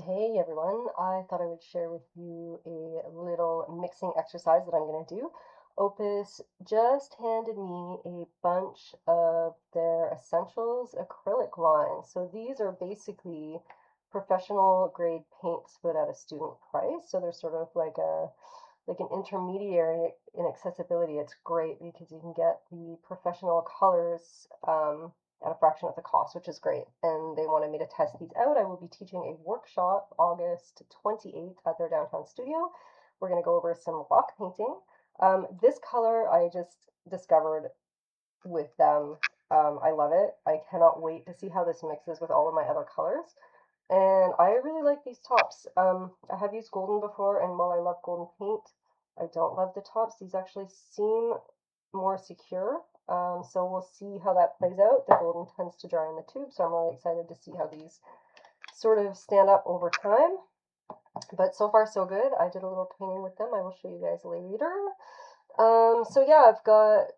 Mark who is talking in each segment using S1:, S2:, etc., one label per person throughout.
S1: Hey everyone, I thought I would share with you a little mixing exercise that I'm going to do. Opus just handed me a bunch of their Essentials acrylic line. So these are basically professional grade paints but at a student price. So they're sort of like an intermediary in accessibility. It's great because you can get the professional colors at a fraction of the cost, which is great. And they wanted me to test these out. I will be teaching a workshop August 28th at their downtown studio. We're going to go over some rock painting. This color I just discovered with them. I love it. I cannot wait to see how this mixes with all of my other colors. And I really like these tops. I have used golden before, and while I love golden paint, I don't love the tops. These actually seem more secure. So we'll see how that plays out. The golden tends to dry in the tube, so I'm really excited to see how these sort of stand up over time. But so far so good. I did a little painting with them. I will show you guys later. So yeah, I've got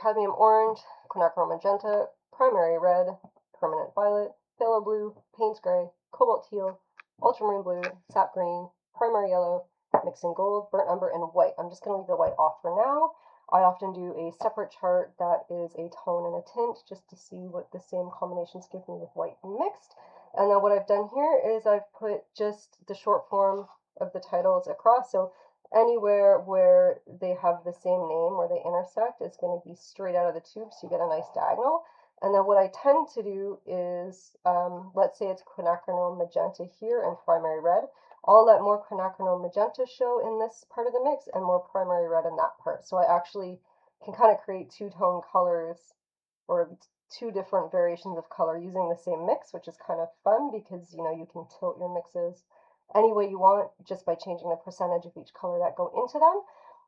S1: cadmium orange, quinacridone magenta, primary red, permanent violet, phthalo blue, Payne's gray, cobalt teal, ultramarine blue, sap green, primary yellow, mixing gold, burnt umber, and white. I'm just going to leave the white off for now. I often do a separate chart that is a tone and a tint just to see what the same combinations give me with white mixed. And then what I've done here is I've put just the short form of the titles across. So anywhere where they have the same name, where they intersect, is going to be straight out of the tube, so you get a nice diagonal. And then what I tend to do is, let's say it's quinacridone magenta here and primary red. I'll let more quinacridone magenta show in this part of the mix and more primary red in that part. So I actually can kind of create two-tone colors or two different variations of color using the same mix, which is kind of fun because, you know, you can tilt your mixes any way you want just by changing the percentage of each color that go into them.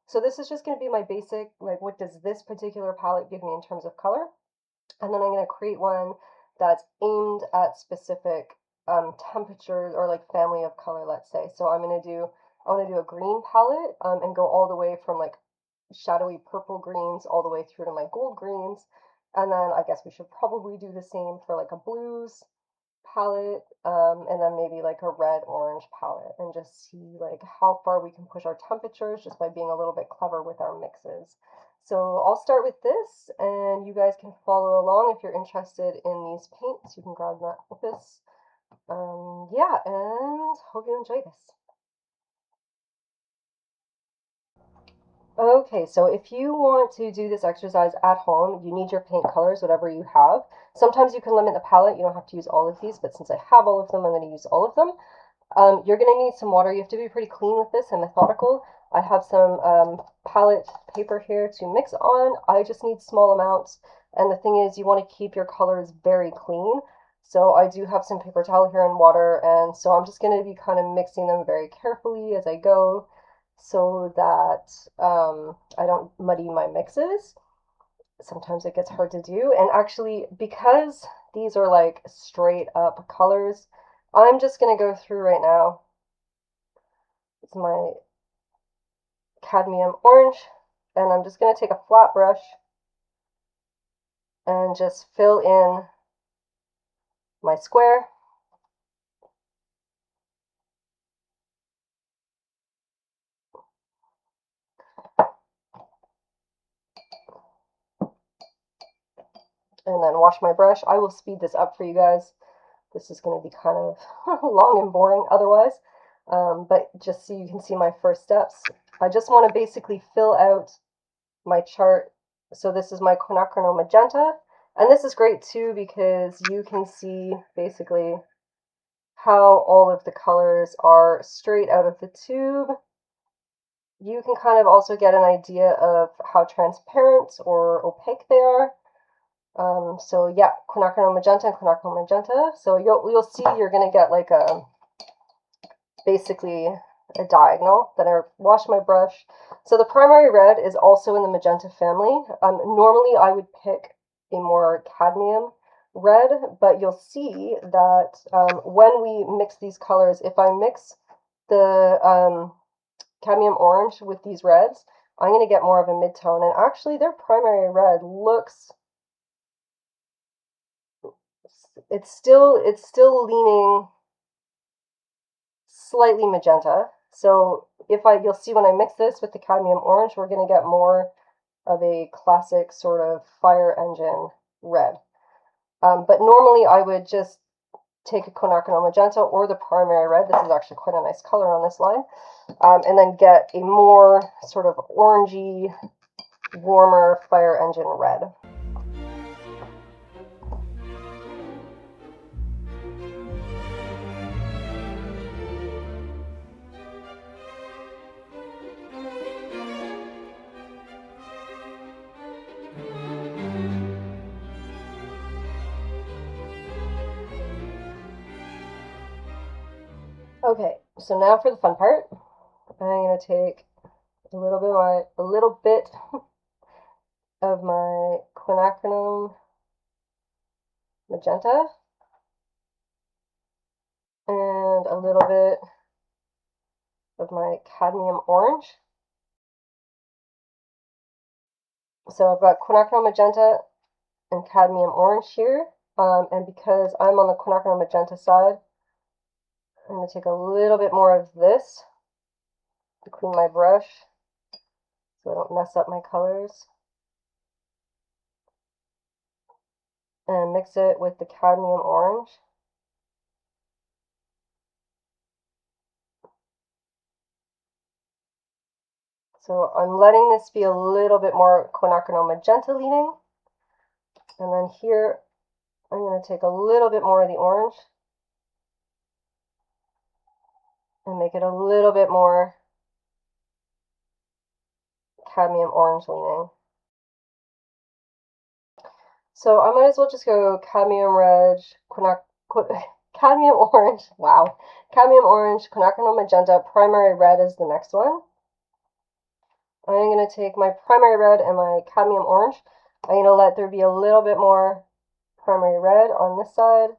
S1: So this is just going to be my basic, like, what does this particular palette give me in terms of color? And then I'm going to create one that's aimed at specific temperatures or like family of color, let's say. So I want to do a green palette and go all the way from like shadowy purple greens all the way through to my gold greens. And then I guess we should probably do the same for like a blues palette, and then maybe like a red orange palette, and just see like how far we can push our temperatures just by being a little bit clever with our mixes. So I'll start with this, and you guys can follow along if you're interested in these paints. You can grab that with this. Yeah, and hope you enjoy this. Okay, so if you want to do this exercise at home, you need your paint colors, whatever you have. Sometimes you can limit the palette. You don't have to use all of these, but since I have all of them, I'm going to use all of them. You're going to need some water. You have to be pretty clean with this and methodical. I have some palette paper here to mix on. I just need small amounts. And the thing is, you want to keep your colors very clean. So I do have some paper towel here and water. And so I'm just going to be kind of mixing them very carefully as I go so that I don't muddy my mixes. Sometimes it gets hard to do. And actually, because these are like straight up colors, I'm just going to go through right now. It's my cadmium orange, and I'm just going to take a flat brush and just fill in my square. And then wash my brush. I will speed this up for you guys. This is going to be kind of long and boring otherwise, but just so you can see my first steps. I just want to basically fill out my chart. So this is my quinacridone magenta, and this is great too because you can see basically how all of the colors are straight out of the tube. You can kind of also get an idea of how transparent or opaque they are. So yeah, quinacridone magenta and quinacridone magenta. So you'll see you're gonna get like a basically a diagonal. Then I wash my brush. So the primary red is also in the magenta family. Normally I would pick a more cadmium red, but you'll see that when we mix these colors, if I mix the cadmium orange with these reds, I'm going to get more of a mid-tone. And actually their primary red looks, it's still leaning slightly magenta. So you'll see when I mix this with the cadmium orange, we're going to get more of a classic sort of fire engine red. But normally I would just take a quinacridone magenta or the primary red. This is actually quite a nice color on this line. And then get a more sort of orangey, warmer fire engine red. Okay, so now for the fun part. I'm going to take a little bit of my quinacridone magenta and a little bit of my cadmium orange. So I've got quinacridone magenta and cadmium orange here, and because I'm on the quinacridone magenta side, I'm going to take a little bit more of this to clean my brush so I don't mess up my colors, and mix it with the cadmium orange. So I'm letting this be a little bit more quinacridone magenta leaning, and then here I'm going to take a little bit more of the orange and make it a little bit more cadmium orange leaning. So I might as well just go cadmium red, cadmium orange, wow, cadmium orange, quinacridone magenta, primary red is the next one. I'm going to take my primary red and my cadmium orange. I'm going to let there be a little bit more primary red on this side.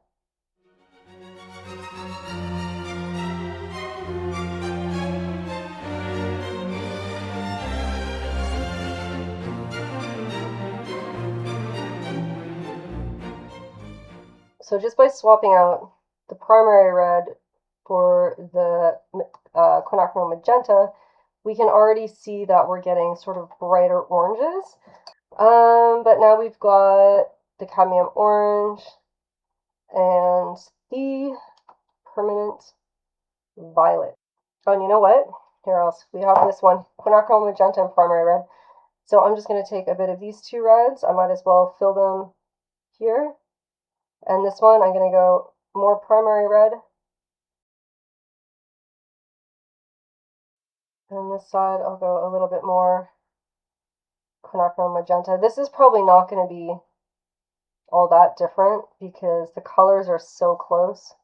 S1: So just by swapping out the primary red for the quinacridone magenta, we can already see that we're getting sort of brighter oranges. But now we've got the cadmium orange and the permanent violet. Oh, and you know what? Here else, we have this one, quinacridone magenta and primary red. So I'm just going to take a bit of these two reds. I might as well fill them here. And this one, I'm going to go more primary red. And this side, I'll go a little bit more quinacridone magenta. This is probably not going to be all that different because the colors are so close.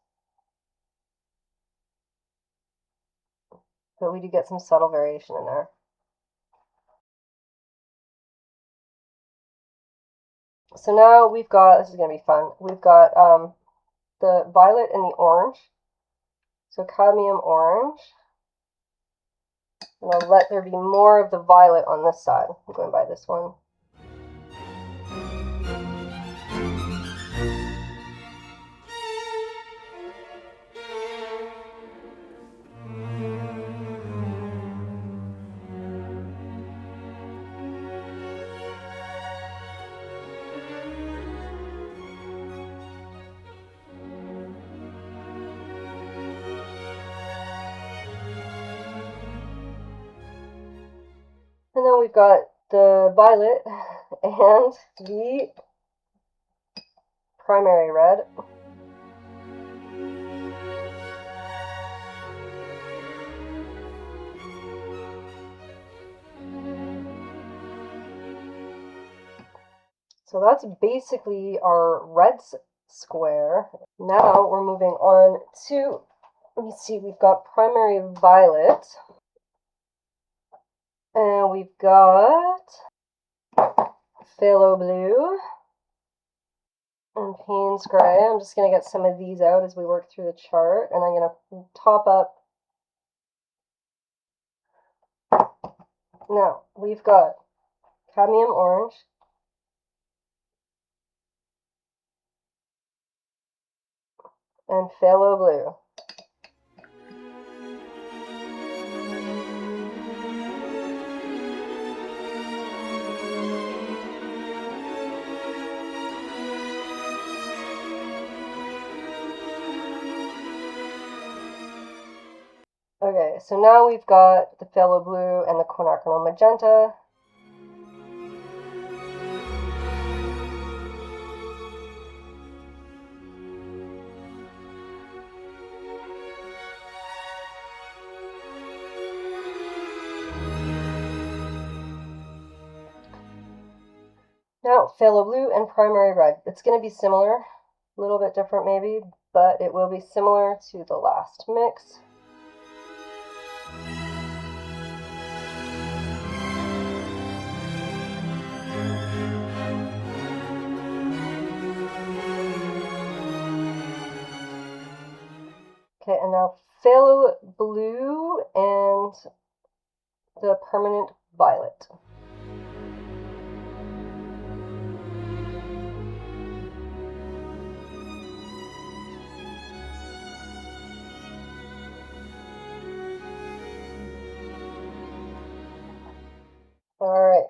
S1: But we do get some subtle variation in there. So now we've got, this is going to be fun, we've got the violet and the orange. So cadmium orange. And I'll let there be more of the violet on this side. I'm going by this one. And then we've got the violet and the primary red. So that's basically our reds square. Now we're moving on to, let me see, we've got primary violet. And we've got phthalo blue and Payne's gray. I'm just going to get some of these out as we work through the chart. And I'm going to top up. Now, we've got cadmium orange. And phthalo blue. Okay, so now we've got the phthalo blue and the quinacridone magenta. Now, phthalo blue and primary red. It's going to be similar, a little bit different maybe, but it will be similar to the last mix. Okay, and now phthalo blue and the permanent violet. All right,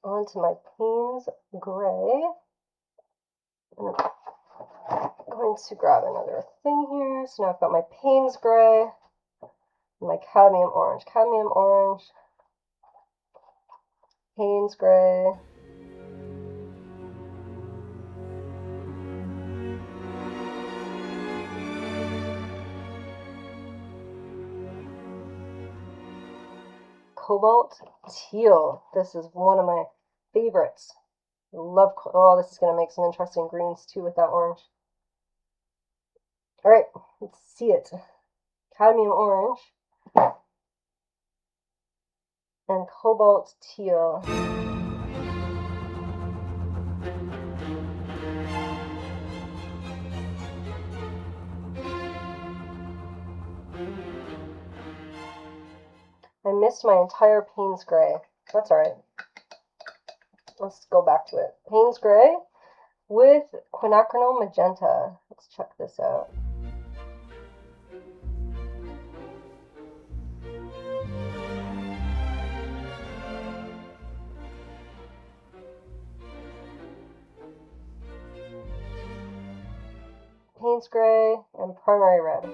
S1: on to my Payne's Gray. I'm going to grab another thing here. So now I've got my Payne's Gray, my cadmium orange, Payne's Gray, cobalt teal. This is one of my favorites. I love, oh, this is going to make some interesting greens too with that orange. All right, let's see it. Cadmium orange and cobalt teal. I missed my entire Payne's Gray. That's all right. Let's go back to it. Payne's Gray with quinacridone magenta. Let's check this out. Payne's Gray and primary red.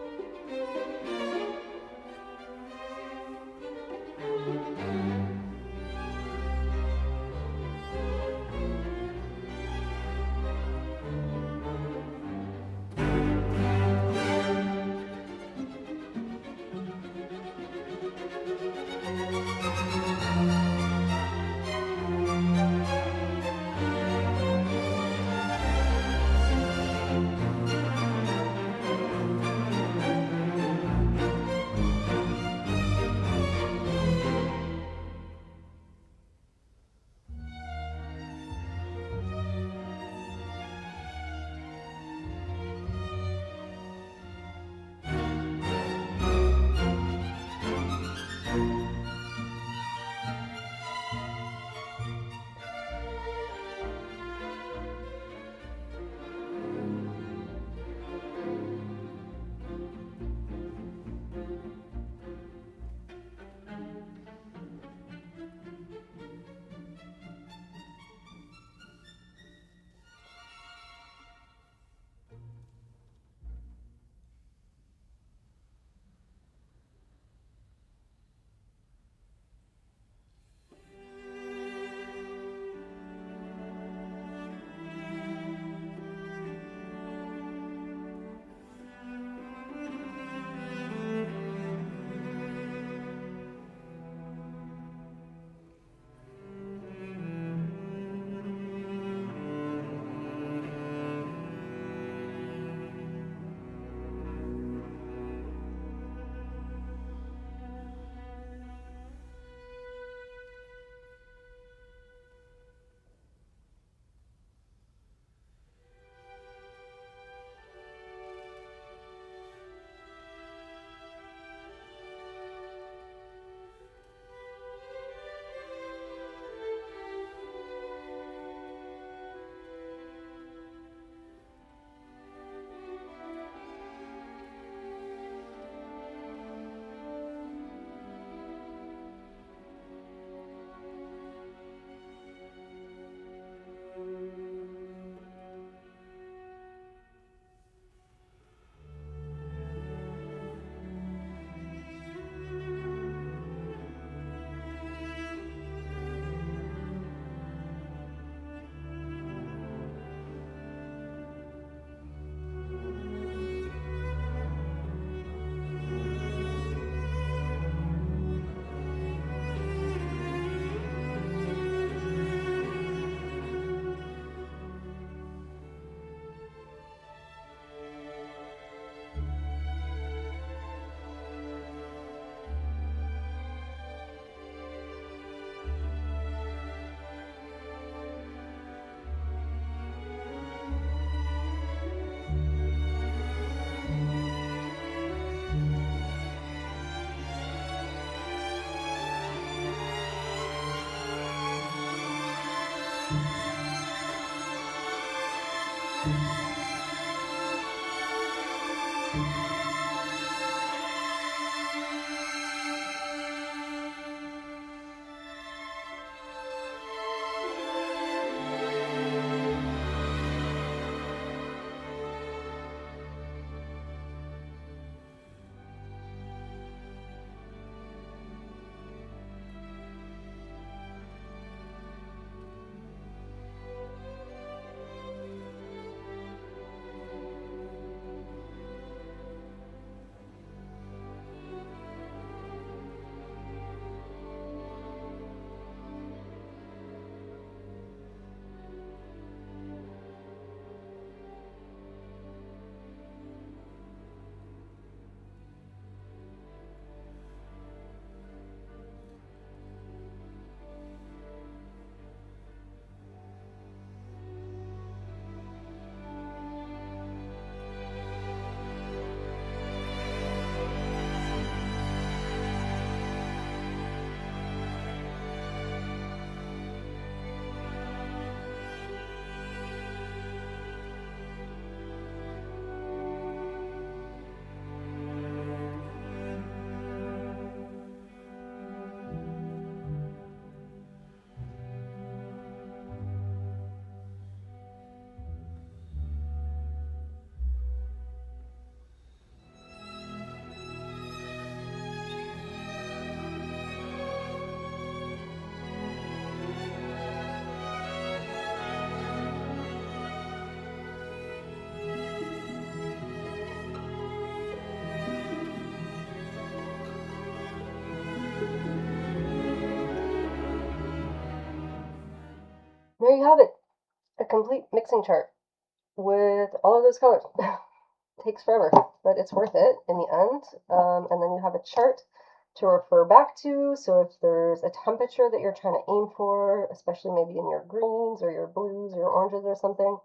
S1: There you have it, a complete mixing chart with all of those colors. Takes forever, but it's worth it in the end. And then you have a chart to refer back to. So if there's a temperature that you're trying to aim for, especially maybe in your greens or your blues or your oranges or something,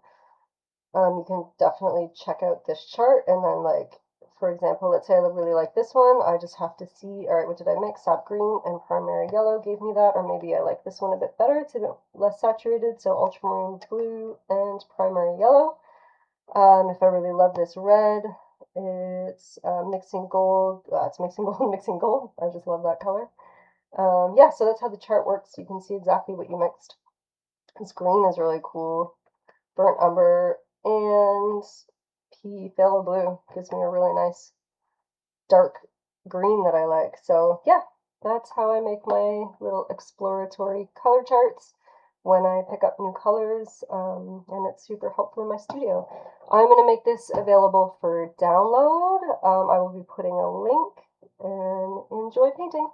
S1: you can definitely check out this chart. And then, like, for example, let's say I really like this one. I just have to see, all right, what did I mix? Sap green and primary yellow gave me that. Or maybe I like this one a bit better. It's a bit less saturated. So ultramarine blue and primary yellow. If I really love this red, it's mixing gold. It's mixing gold and mixing gold. I just love that color. Yeah, so that's how the chart works. You can see exactly what you mixed. This green is really cool. Burnt umber and phthalo blue gives me a really nice dark green that I like. So yeah, that's how I make my little exploratory color charts when I pick up new colors, and it's super helpful in my studio. I'm going to make this available for download. I will be putting a link, and enjoy painting.